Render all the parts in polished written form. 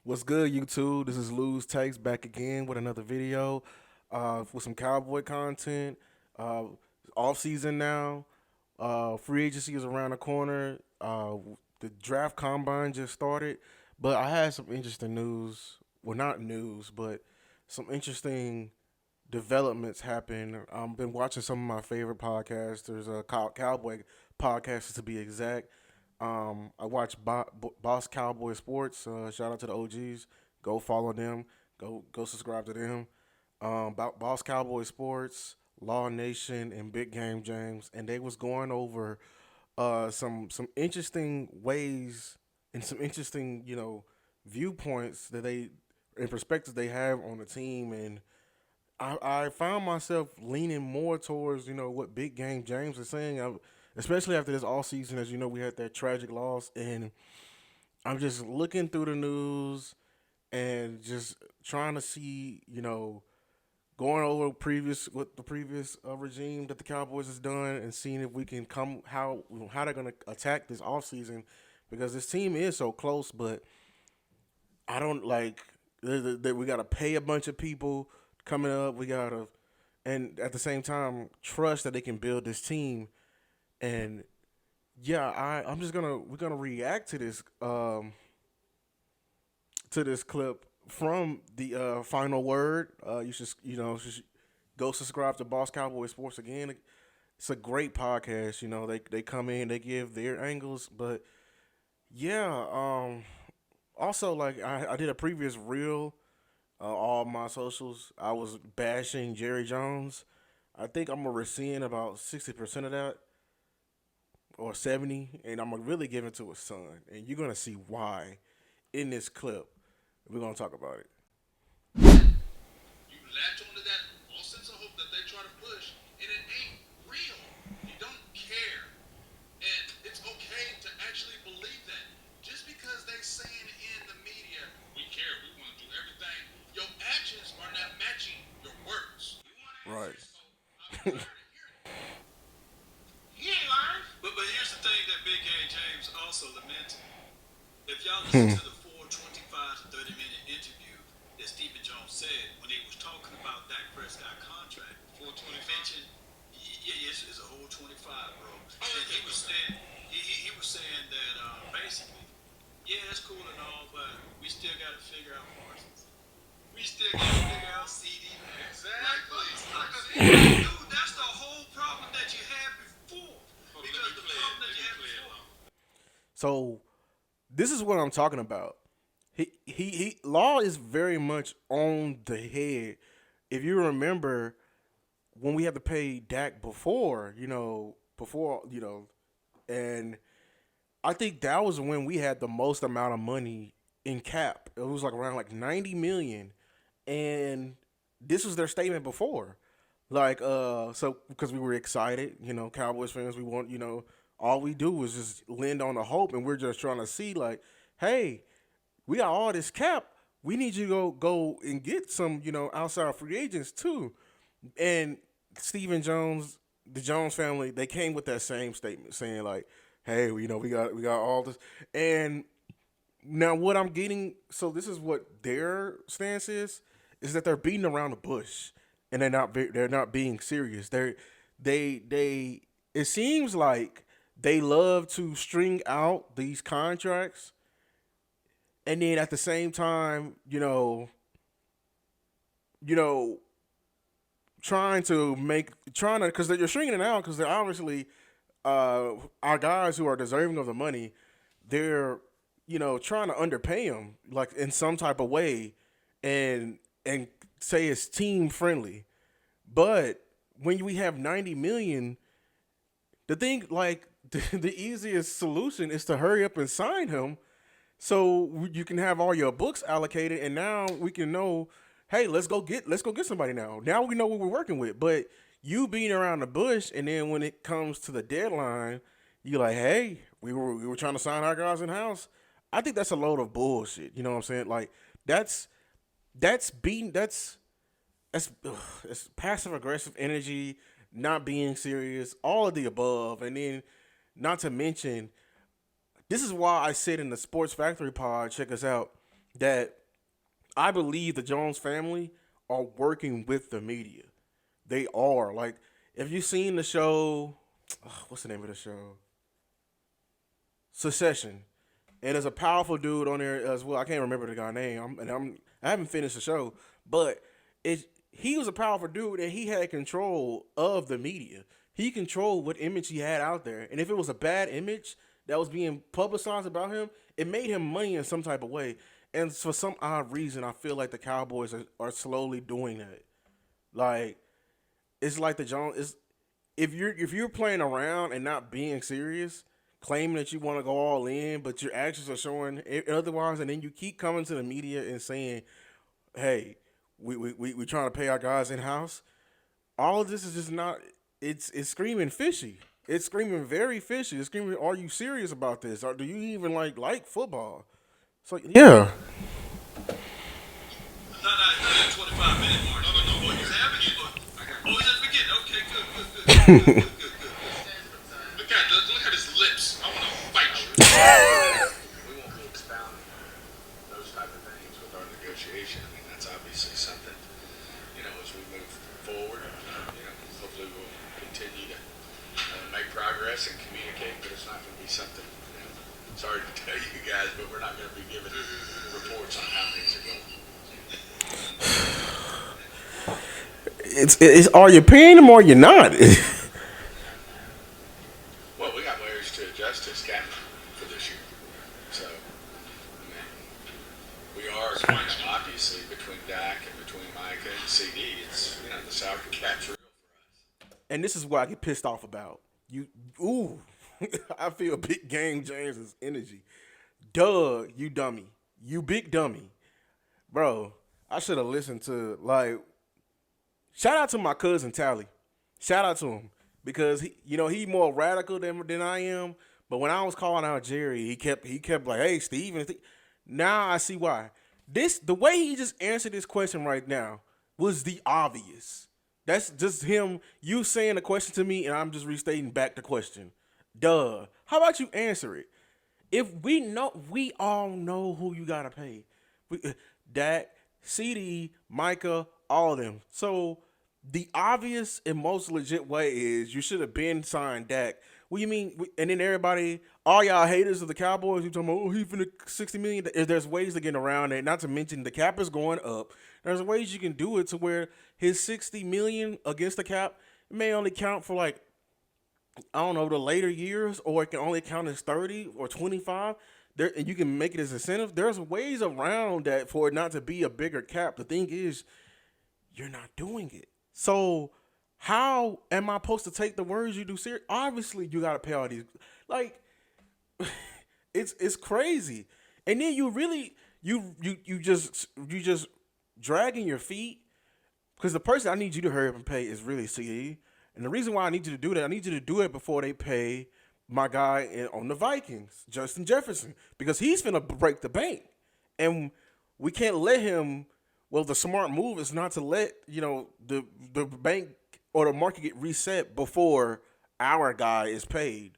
What's good, YouTube? This is Lou's Takes back again with another video with some cowboy content. Uh, Off season now. Free agency is around the corner. The draft combine just started, but I had some interesting news. Well, not news, but some interesting developments happen. I've been watching some of my favorite podcasts. There's a cowboy podcast to be exact. I watch Boss Cowboy Sports. Shout out to the OGs. Go follow them. Go subscribe to them. Boss Cowboy Sports, Law Nation, and Big Game James, and they was going over some interesting ways and some interesting viewpoints that they and perspectives they have on the team, and I found myself leaning more towards what Big Game James is saying. Especially after this all season, as you know, we had that tragic loss, and I'm just looking through the news and just trying to see, going over previous what the previous regime that the Cowboys has done, and seeing if we can come how they're gonna attack this off season, because this team is so close, but I don't like that we gotta pay a bunch of people coming up. We gotta, and at the same time, trust that they can build this team. And yeah, I'm just gonna we're gonna react to this clip from the final word. You should go subscribe to Boss Cowboy Sports again. It's a great podcast. They come in, they give their angles, but yeah. Also, like I did a previous reel, all my socials. I was bashing Jerry Jones. I think I'm gonna rescind about 60% of that or 70, and I'm gonna really give it to his son, and you're gonna see why in this clip. We're gonna talk about it. You latch onto that false sense of hope that they try to push, and it ain't real. You don't care. And it's okay to actually believe that. Just because they saying in the media, we care, we want to do everything, your actions are not matching your words. You want Right. answers, so I'm tired of hearing it. He ain't lying. But here's the thing that Big A James also lamented. If y'all listen to the 425 to 30-minute interview that Stephen Jones said when he was talking about Dak Prescott contract, 425 mentioned, yeah, it's a whole 25, bro. And he was saying, he was saying that basically, yeah, that's cool and all, but we still got to figure out Parsons. We still got to figure out CD. Exactly. Dude, that's the whole problem that you had before. Because the problem that you had before. So this is what I'm talking about. He Law is very much on the head. If you remember when we had to pay Dak before, and I think that was when we had the most amount of money in cap. It was like around like 90 million, and this was their statement before. Like so because we were excited, Cowboys fans, we want, all we do is just lend on the hope, and we're just trying to see like, hey, we got all this cap. We need you to go and get some, outside free agents too. And Stephen Jones, the Jones family, they came with that same statement saying like, hey, we got all this. And now what I'm getting, so this is what their stance is that they're beating around the bush, and they're not being serious. They it seems like they love to string out these contracts, and then at the same time, you know, trying to because you're stringing it out because they're obviously our guys who are deserving of the money. They're trying to underpay them like in some type of way, and say it's team friendly. But when we have 90 million, the thing like the easiest solution is to hurry up and sign him so you can have all your books allocated, and now we can know, hey, let's go get somebody now. Now we know what we're working with. But you being around the bush, and then when it comes to the deadline, you're like, hey, we were trying to sign our guys in house. I think that's a load of bullshit. You know what I'm saying? Like that's that's being that's passive aggressive energy, not being serious, all of the above, and then not to mention, this is why I said in the Sports Factory pod, check us out. that I believe the Jones family are working with the media. They are. Like, if you've seen the show, what's the name of the show? Succession. And there's a powerful dude on there as well. I can't remember the guy's name, I haven't finished the show, but he was a powerful dude, and he had control of the media. He controlled what image he had out there, and if it was a bad image that was being publicized about him, it made him money in some type of way. And for some odd reason, I feel like the Cowboys are slowly doing that. Like, it's like the Jones. If you're playing around and not being serious, claiming that you want to go all in, but your actions are showing otherwise, and then you keep coming to the media and saying, "Hey, we trying to pay our guys in house." All of this is just not. It's screaming fishy. It's screaming very fishy. It's screaming, "Are you serious about this? Or do you even like football?" So yeah. No, no, it's not at 25-minute mark. No, no, no. Oh, he's having it. Oh, he's at the beginning. Okay, good, good, good, good, good, good, good, good. Look at his lips. I want to fight you. We won't be expounding those type of things with our negotiation. I mean, that's obviously something, as we move forward, hopefully we'll continue to make progress and communicate, but it's not going to be something, sorry to tell you guys, but we're not going to be giving reports on how things are going. It's are you paying them or you're not? Well, we got ways to adjust his cap for this year. So, I mean, we are swinging, obviously, between Dak and between Micah and CD. It's, the salary cap's real for us. And this is what I get pissed off about. You, ooh, I feel big game James's energy. Doug, you dummy, you big dummy, bro. I should have listened to like. Shout out to my cousin Tally. Shout out to him because he more radical than I am. But when I was calling out Jerry, he kept like, "Hey, Steve." Now I see why. The way he just answered this question right now was the obvious. That's just him. You saying the question to me, and I'm just restating back the question. Duh. How about you answer it? If we all know who you gotta pay. Dak, CD, Micah, all of them. So the obvious and most legit way is you should have been signed Dak. What do you mean? And then everybody, all y'all haters of the Cowboys, you talking about, oh, he finna 60 million. There's ways to get around it. Not to mention the cap is going up. There's ways you can do it to where his 60 million against the cap may only count for like, I don't know, the later years, or it can only count as 30 or 25. There, and you can make it as incentive. There's ways around that for it not to be a bigger cap. The thing is, you're not doing it. So how am I supposed to take the words you do serious? Obviously, you gotta pay all these. Like, it's crazy. And then you really you just dragging your feet because the person I need you to hurry up and pay is really CE. And the reason why I need you to do that, I need you to do it before they pay my guy on the Vikings, Justin Jefferson, because he's finna break the bank, and we can't let him. Well, the smart move is not to let the bank or the market get reset before our guy is paid,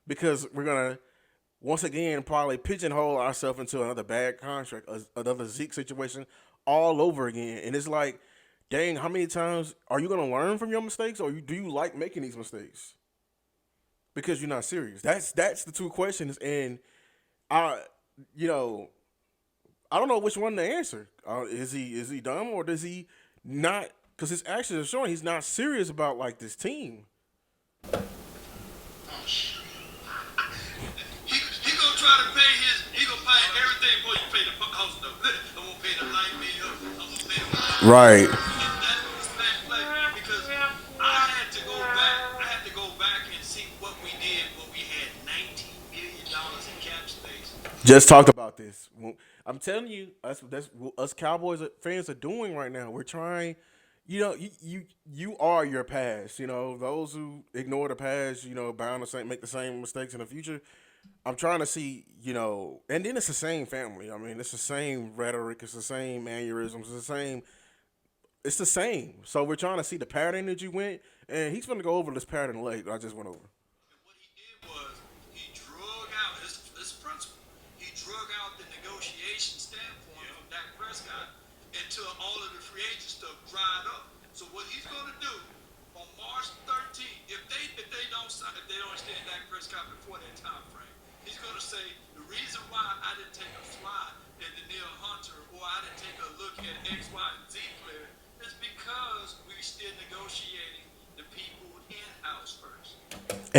because we're gonna once again probably pigeonhole ourselves into another bad contract, another Zeke situation all over again. And it's like, dang, how many times are you gonna learn from your mistakes, or do you like making these mistakes? Because you're not serious. That's the two questions, and I, you know, I don't know which one to answer. Is he dumb, or does he not? Because his actions are showing he's not serious about like this team. Oh, shit. He gonna try to pay he gonna pay everything before you pay the house note. I'm gonna pay the light bill. I'm gonna pay the Right. that's what this man play because I had to go back and see what we did when we had $19 million in cap space. Just talked about this. I'm telling you, that's what us Cowboys fans are doing right now. We're trying. You are your past. Those who ignore the past, bound to make the same mistakes in the future. I'm trying to see, and then it's the same family. I mean, it's the same rhetoric, it's the same mannerisms, it's the same. It's the same. So we're trying to see the pattern that you went, and he's going to go over this pattern late. I just went over. And what he did was he drug out his principle. He drug out the negotiation standpoint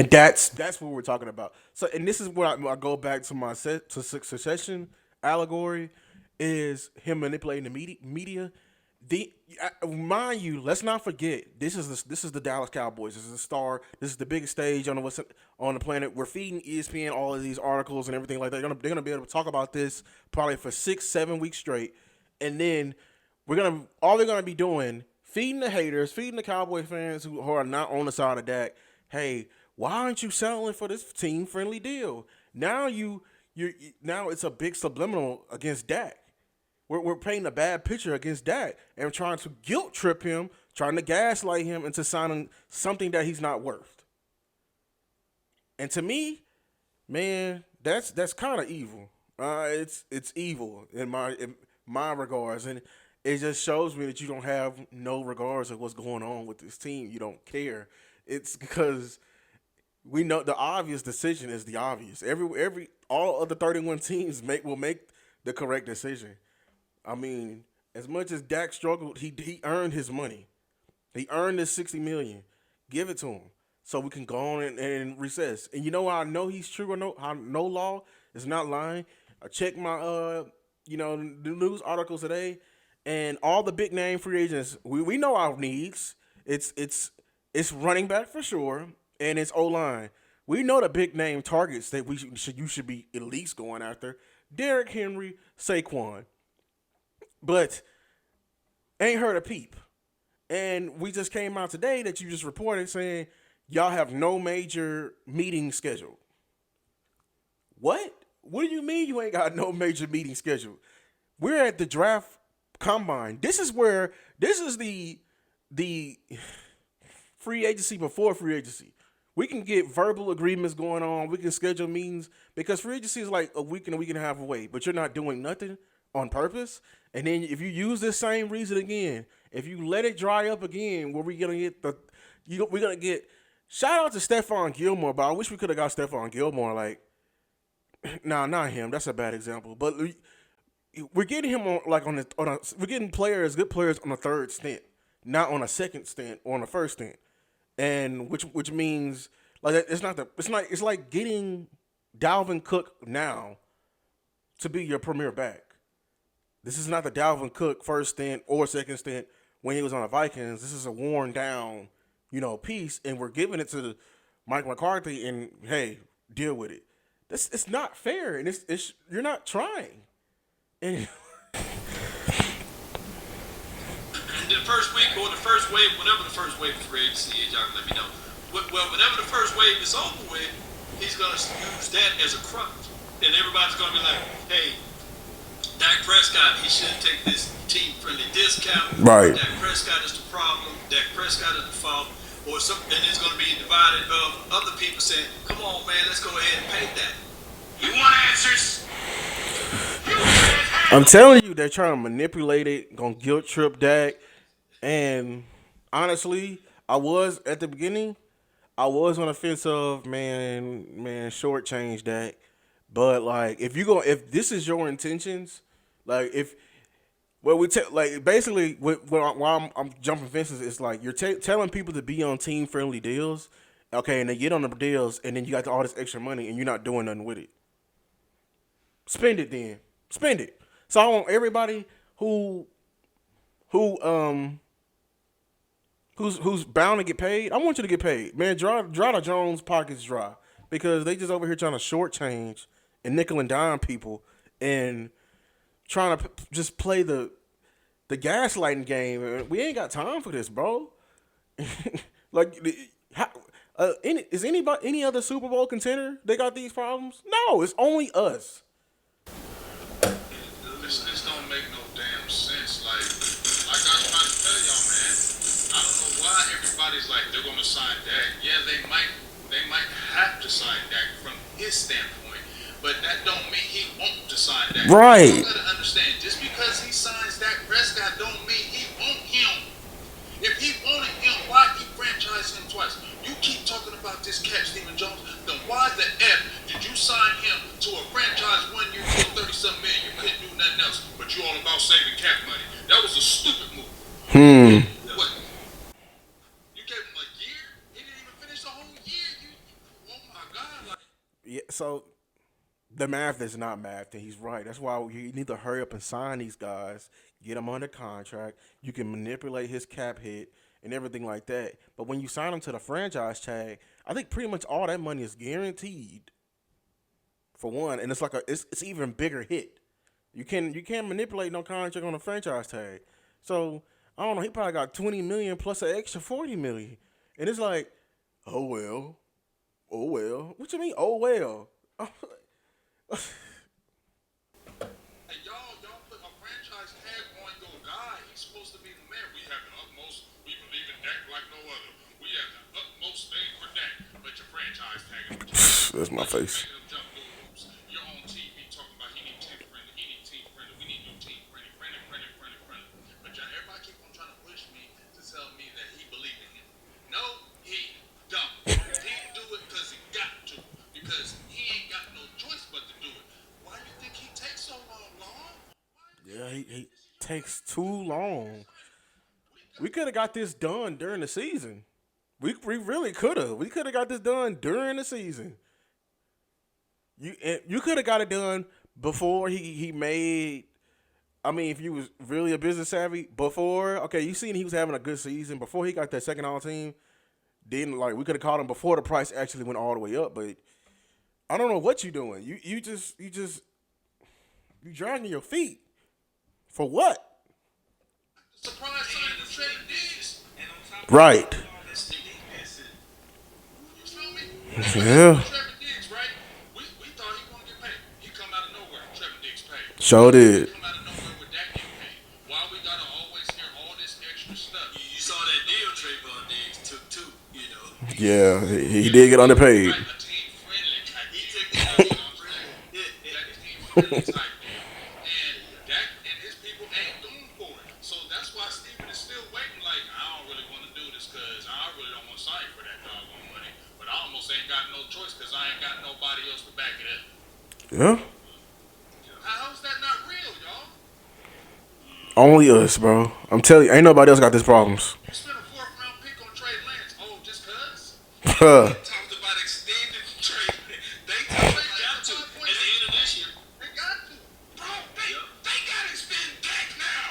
And that's what we're talking about. So, and this is where I go back to my succession allegory is him manipulating the media. The mind you, let's not forget this is the Dallas Cowboys. This is the star. This is the biggest stage on the planet. We're feeding ESPN all of these articles and everything like that. They're gonna be able to talk about this probably for 6-7 weeks straight, and then they're gonna be doing feeding the haters, feeding the Cowboy fans who are not on the side of Dak. Hey, why aren't you settling for this team friendly deal? Now now it's a big subliminal against Dak. We're painting a bad picture against Dak and trying to guilt trip him, trying to gaslight him into signing something that he's not worth. And to me, man, that's kind of evil. It's evil in my regards, and it just shows me that you don't have no regards of what's going on with this team. You don't care. It's because we know the obvious decision is the obvious. Every all other 31 teams will make the correct decision. I mean, as much as Dak struggled, he earned his money. He earned his 60 million. Give it to him so we can go on and recess. And you know how I know he's true or no? How no law is not lying. I checked my the news articles today, and all the big name free agents. We know our needs. It's running back for sure, and it's O line. We know the big name targets that you should be at least going after. Derrick Henry, Saquon, but ain't heard a peep. And we just came out today that you just reported saying y'all have no major meeting scheduled. What? What do you mean you ain't got no major meeting scheduled? We're at the draft combine. This is the free agency before free agency. We can get verbal agreements going on. We can schedule meetings because free agency is like a week and a half away, but you're not doing nothing on purpose. And then if you use this same reason again, if you let it dry up again, where we're gonna get shout out to Stephon Gilmore, but I wish we could have got Stephon Gilmore. Like, nah, not him. That's a bad example. But we're getting him we're getting good players on a third stint, not on a second stint or on a first stint, and which means like it's like getting Dalvin Cook now to be your premier back. This is not the Dalvin Cook first stint or second stint when he was on the Vikings. This is a worn down, piece, and we're giving it to Mike McCarthy. And hey, deal with it. It's not fair, and it's you're not trying. And the first week or the first wave, whatever the first wave of free agency is, y'all can let me know. Well, whenever the first wave is over with, he's gonna use that as a crutch, and everybody's gonna be like, "Hey, Dak Prescott, he shouldn't take this team-friendly discount. right, Dak Prescott is the problem. Dak Prescott is the fault." Or something, and it's going to be divided of other people saying, "Come on, man, let's go ahead and pay that." You want answers? I'm telling you, they're trying to manipulate it, gonna guilt trip Dak. And honestly, I was at the beginning, I was on the fence of shortchange Dak. But like, if this is your intentions, like if like basically while I'm jumping fences, it's like you're telling people to be on team friendly deals, okay, and they get on the deals, and then you got all this extra money, and you're not doing nothing with it. Spend it then, spend it. So I want everybody who who's bound to get paid. I want you to get paid, man. Dry the Jones pockets dry because they just over here trying to shortchange and nickel and dime people and trying to just play the gaslighting game. We ain't got time for this, bro. Like, is any other Super Bowl contender they got these problems? No, it's only us. This don't make no damn sense. Like I was trying to tell y'all, man. I don't know why everybody's like they're gonna sign Dak. Yeah, they might have to sign Dak from his standpoint, but that don't mean he won't to sign Dak. Right. You gotta understand, just because he signs Dak Prescott don't mean he want him. If he wanted him, why he franchised him twice? You keep talking about this cat, Stephen Jones. Then why the F did you sign him to a franchise 1 year deal, 30-something million? You couldn't do nothing else, but you all about saving cap money. That was a stupid move. What? You gave him a year? He didn't even finish the whole year. So the math is not math, and he's right. That's why you need to hurry up and sign these guys, get them under contract. You can manipulate his cap hit and everything like that. But when you sign him to the franchise tag, I think pretty much all that money is guaranteed for one, and it's like it's even bigger hit. You can't manipulate no contract on a franchise tag. So I don't know. He probably got 20 million plus an extra 40 million, and it's like, oh well, oh well. What you mean? Oh well. And y'all put a franchise tag on your guy. He's supposed to be the man. We have the utmost. We believe in Dak like no other. We have the utmost thing for Dak. But your franchise tag him. That's my But you face. making him jump through hoops. You're on TV talking about he need team friendly. He need team friendly. We need new team friendly. Friendly, friendly, friendly, friendly. But y'all, everybody keep on trying to push me to tell me that he believe in him. No, he don't. He do it because he got to. Because he ain't got no choice but to do it. Why do you think he takes so long, Long? Yeah, he takes too long. We could have got this done during the season. We really could have. We could have got this done during the season. You could have got it done before he made. I mean, if you was really a business savvy before, okay, you seen he was having a good season before he got that second all team. Then like we could have called him before the price actually went all the way up, but I don't know what you doing. You dragging your feet for what? Surprise signing for Trevor Diggs. Right. You feel me? Yeah. Trevor Diggs, right? We thought he wouldn't get paid. He come out of nowhere. Trevor Diggs paid. Sure He did. come out of nowhere with that getting paid. Why we gotta always hear all this extra stuff? You saw that deal Trayvon Diggs took too, you know. Yeah, he did get underpaid. Like a team friendly type He deal. took You that know deal. what I'm saying? Yeah, That yeah. team friendly type deal. And Dak and his people ain't going for it. So that's why Steven is still waiting. Like, I don't really want to do this because I really don't want to sign for that doggone money. But I almost ain't got no choice because I ain't got nobody else to back it up. Yeah. How's that not real, y'all? Only us, bro. I'm telling you, ain't nobody else got these problems. You spent a fourth round pick on Trey Lance. Oh, just cuz? Huh. Talked about extending the trade. They got to at the end of this year. They got to. Bro, they got to extend Dak now.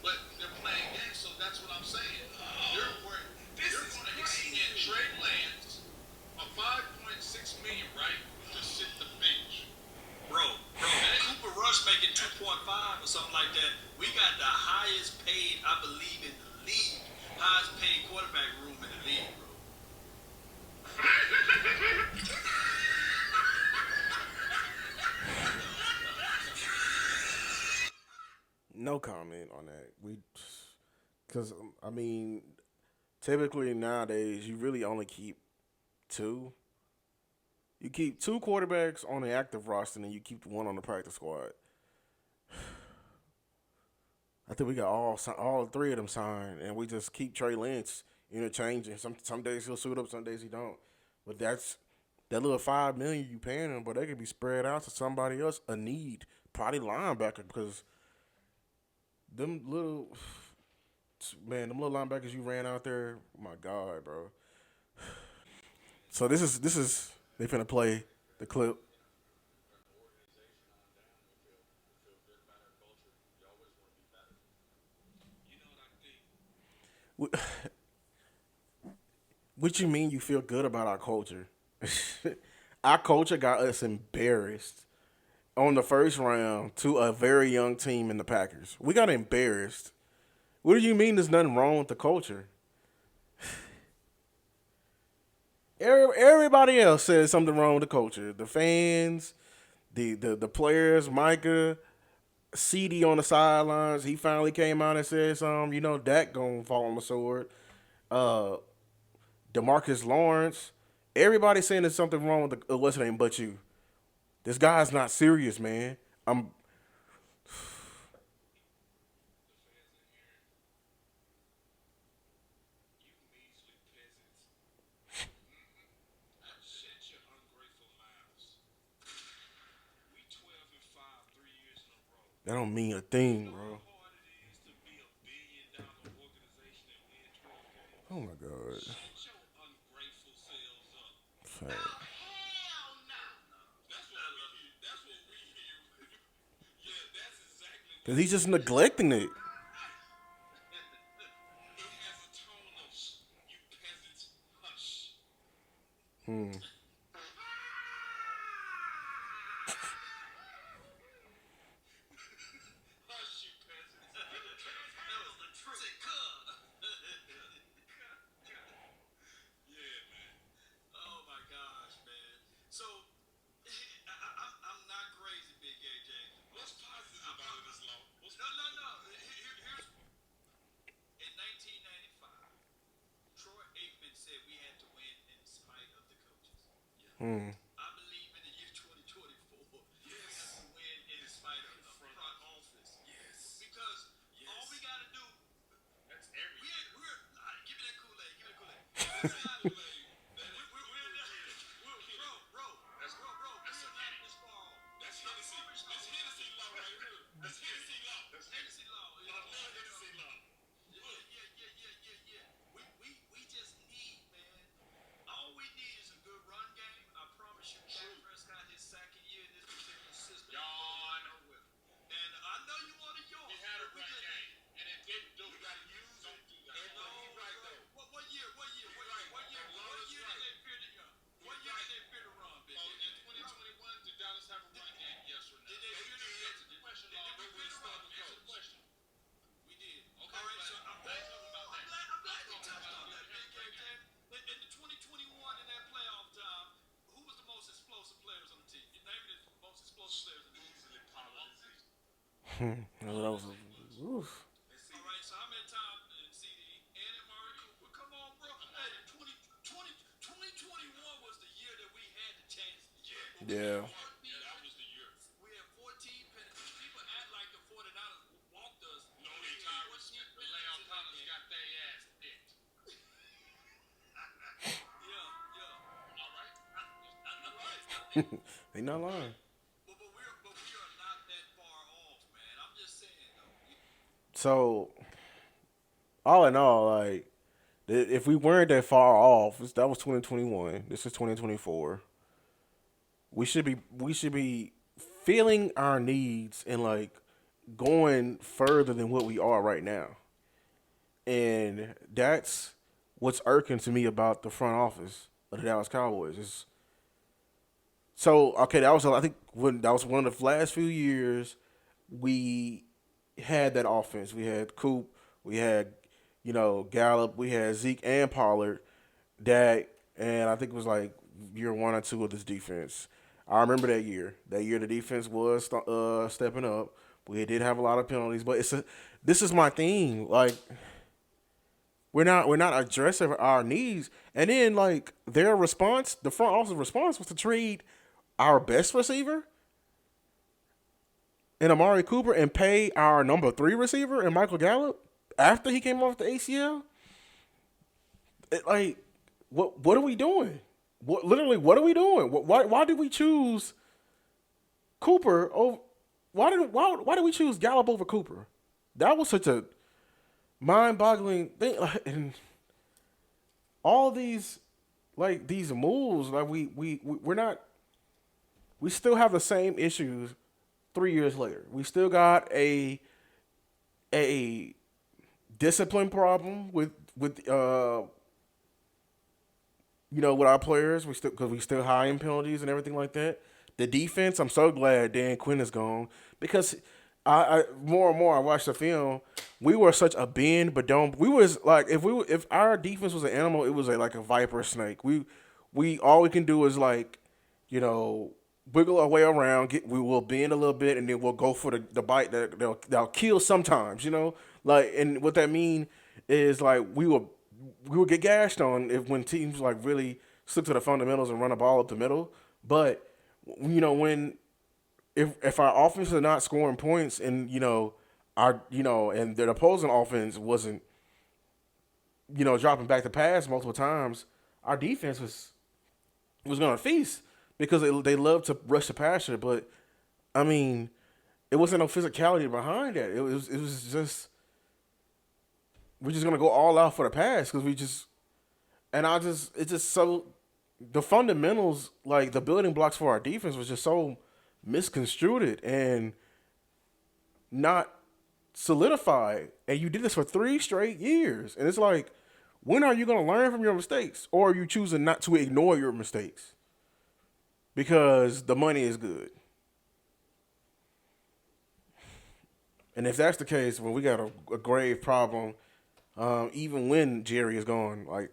But they're playing games, so that's what I'm saying. You're going to extend Trey Lance a $5.6 million, right, to sit the bench. Bro, Cooper Rush making 2.5 or something like that. We got the highest paid, I believe, in the league. Highest paid quarterback room in the league, bro. No comment on that. Because I mean, typically nowadays you really only keep two. You keep two quarterbacks on the active roster, and you keep one on the practice squad. I think we got all three of them signed, and we just keep Trey Lance interchanging. Some days he'll suit up, some days he don't. But that little 5 million you paying him, but they could be spread out to somebody else a need, probably linebacker, because them little them little linebackers you ran out there, my God, bro. So this is they finna play the clip. What you mean you feel good about our culture? Our culture got us embarrassed on the first round to a very young team in the Packers. We got embarrassed. What do you mean there's nothing wrong with the culture? Everybody else says something wrong with the culture. The fans, the players, Micah, CD on the sidelines. He finally came out and said something. Dak gonna fall on the sword. Uh, Demarcus Lawrence. Everybody saying there's something wrong with the what's name but you. This guy's not serious, man. I'm Shut your ungrateful mouths. We 12-5 3 years in a row. that don't mean a thing, How bro. hard it is to be a billion-dollar organization and win 12 games? Oh my God. Shut your ungrateful selves up. Fuck. because he's just neglecting it. It has a tone of you peasants, hush. Hmm. Hush, you peasants. Handle the truth. Say, Yeah, man. oh my gosh, man. So I'm not crazy, Big AJ. What's positive about it, this law? No, no, no. Here's in 1995, Troy Aikman said we had to win in spite of the coaches. Hmm. I believe in the year 2024, we have to win in spite of the front office. Yes. Because all we got to do, That's every give me that Kool-Aid, give me that Kool-Aid. That's Hennessy. That's Hennessy law right here. That's Hennessy law. That's Hennessy law. I love Hennessy law. Yeah. We just need, man. All we need is a good run game. I promise you, Dak Prescott, his second year in this particular system. Yawn. And I know you want to yawn. He had a run game, and it didn't do. You gotta use it. Don't do that. No, He's right though. What year did they fear the young? What year did they fear the run, Big Oh, J? in 2021, did Dallas have a run game? Yes or no? Did they fear the Answer the question, Did Law. we fear the run? Answer the question. We did. Okay, All right, but so I'm glad talking about that. I'm glad you I'm touched talking on about that, that. Big J. In the 2021 in that playoff time, who was the most explosive players on the team? You name me the most explosive players on the team. Easily Pollard. That was. Oof. All right, so how many times in CD and in Mari Cooper? Come on, bro. Hey, 2021 was the year that we had the chance. Yeah. Yeah, that was the year. We had 14 penalties. People act like the 49ers walked us. No, they Tyrus. Leon Collins got their ass picked. Yeah. All right. I'm right. They not lying. But we are not that far off, man. I'm just saying, though. So, all in all, like, if we weren't that far off, that was 2021. This is 2024. We should be feeling our needs and like going further than what we are right now. And that's what's irking to me about the front office of the Dallas Cowboys. So okay, that was I think when that was one of the last few years we had that offense. We had Coop, we had Gallup, we had Zeke and Pollard, that, and I think it was like year one or two of this defense. I remember that year. That year the defense was stepping up. We did have a lot of penalties, but this is my thing. Like we're not addressing our needs, and then like their response, the front office response was to trade our best receiver and Amari Cooper and pay our number 3 receiver and Michael Gallup after he came off the ACL. Like, what are we doing? What are we doing? Why did we choose Cooper over? Why did we choose Gallup over Cooper? That was such a mind-boggling thing. And all these moves, like we're not. We still have the same issues 3 years later. We still got a discipline problem with with our players. We still high in penalties and everything like that. The defense, I'm so glad Dan Quinn is gone, because I more and more I watch the film. We were such a bend but don't. We was like, if our defense was an animal, it was like a viper snake. We all we can do is like, wiggle our way around. We will bend a little bit, and then we'll go for the bite that'll kill sometimes. Like, and what that mean is like we will get gashed on when teams like really stick to the fundamentals and run the ball up the middle. But when if our offense is not scoring points, and and the opposing offense wasn't dropping back to pass multiple times, our defense was going to feast, because they love to rush the passer. But I mean, it wasn't no physicality behind that. It was just, we're just gonna go all out for the pass, because it's just so, the fundamentals, like the building blocks for our defense, was just so misconstrued. And not solidified, and you did this for 3 straight years. And it's like, when are you going to learn from your mistakes, or are you choosing not to ignore your mistakes because the money is good? And if that's the case, well, we got a grave problem. Even when Jerry is gone, like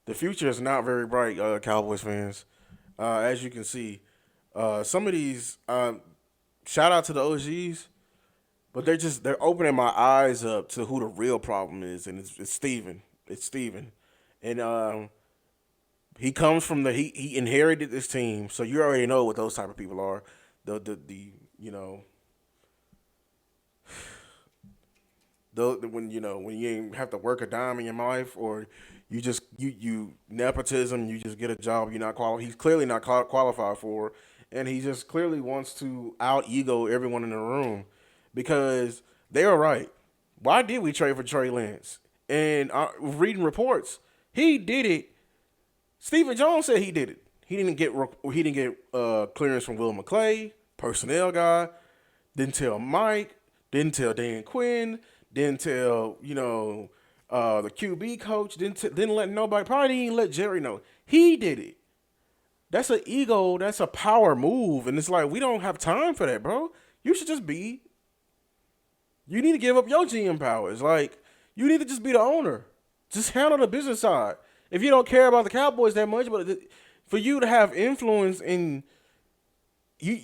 the future is not very bright, Cowboys fans. As you can see, some of these shout out to the OGs, but they're opening my eyes up to who the real problem is, and it's Steven. It's Steven, and he comes from he inherited this team, so you already know what those type of people are. The you know when when you ain't have to work a dime in your life, or you just you nepotism, you just get a job you're not qualified. He's clearly not qualified for, and he just clearly wants to out ego everyone in the room because they are right. Why did we trade for Trey Lance? And reading reports, he did it. Stephen Jones said he did it. He didn't get clearance from Will McClay, personnel guy. Didn't tell Mike. Didn't tell Dan Quinn. Didn't tell the QB coach. Didn't let nobody. Probably didn't let Jerry know. He did it. That's an ego. That's a power move, and it's like we don't have time for that, bro. You should just be. You need to give up your GM powers. Like you need to just be the owner. Just handle the business side. If you don't care about the Cowboys that much, but for you to have influence in you,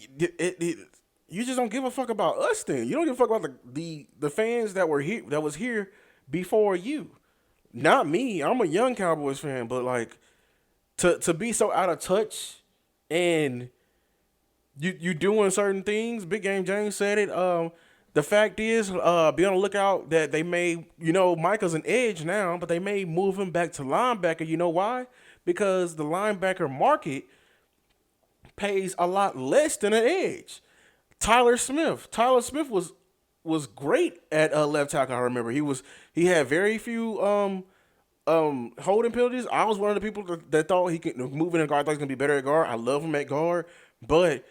you just don't give a fuck about us. Then you don't give a fuck about the fans that were here, that was here before you. Not me. I'm a young Cowboys fan, but like to be so out of touch and you doing certain things. Big Game James said it. The fact is, be on the lookout that they may, Micah's an edge now, but they may move him back to linebacker. You know why? Because the linebacker market pays a lot less than an edge. Tyler Smith was great at left tackle. I remember he had very few holding penalties. I was one of the people that thought he could move in a guard. I thought he was gonna be better at guard. I love him at guard, but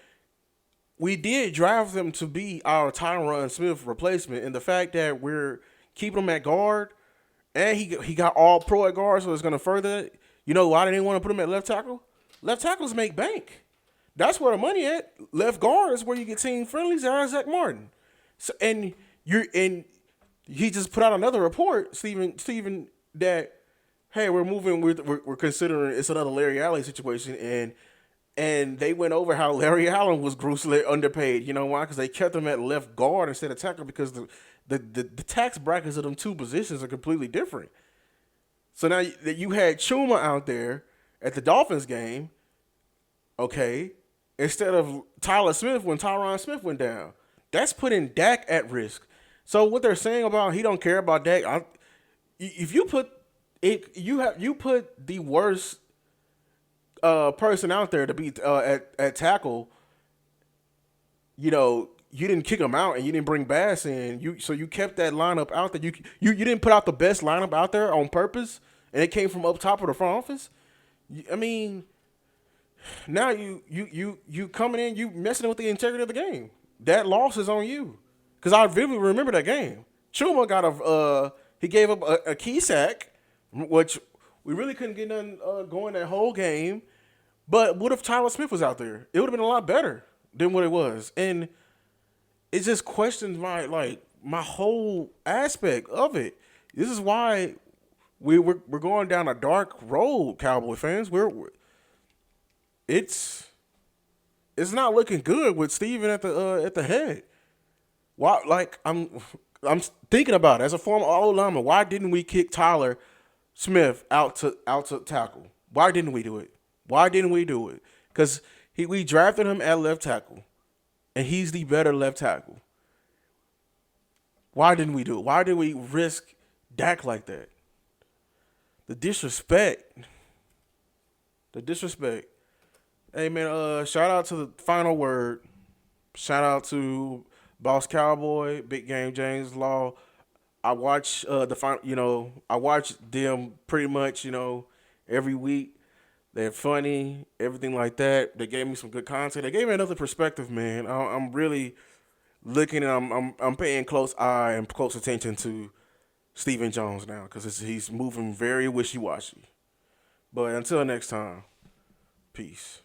we did draft him to be our Tyron Smith replacement, and the fact that we're keeping him at guard, and he got all pro at guard, so it's gonna further it. You know why they didn't want to put him at left tackle? Left tackles make bank. That's where the money at. Left guard is where you get team friendlies. Zach Martin. So and he just put out another report, Steven, that hey, we're considering it's another Larry Allen situation, and they went over how Larry Allen was grossly underpaid. You know why? Because they kept him at left guard instead of tackle because the tax brackets of them two positions are completely different. So now that you had Chuma out there at the Dolphins game, okay, instead of Tyler Smith when Tyron Smith went down. That's putting Dak at risk. So what they're saying about he don't care about Dak, if you put it, you put the worst person out there to be at tackle. You didn't kick him out and you didn't bring Bass in. So you kept that lineup out there. You didn't put out the best lineup out there on purpose, and it came from up top of the front office. I mean, now you coming in, you messing with the integrity of the game. That loss is on you, because I vividly remember that game. Chuma got he gave up a key sack, which we really couldn't get nothing going that whole game. But what if Tyler Smith was out there? It would have been a lot better than what it was, and it just questions my whole aspect of it. This is why we're going down a dark road, Cowboy fans. It's not looking good with Steven at the head. Why? Like I'm thinking about it as a former All lineman. Why didn't we kick Tyler Smith out to tackle? Why didn't we do it? Because we drafted him at left tackle, and he's the better left tackle. Why didn't we do it? Why did we risk Dak like that? The disrespect. Hey man, shout out to the final word. Shout out to Boss Cowboy, Big Game James Law. I watch I watch them pretty much, every week. They're funny, everything like that. They gave me some good content. They gave me another perspective, man. I'm really looking. I'm paying close eye and close attention to Stephen Jones now because he's moving very wishy washy. But until next time, peace.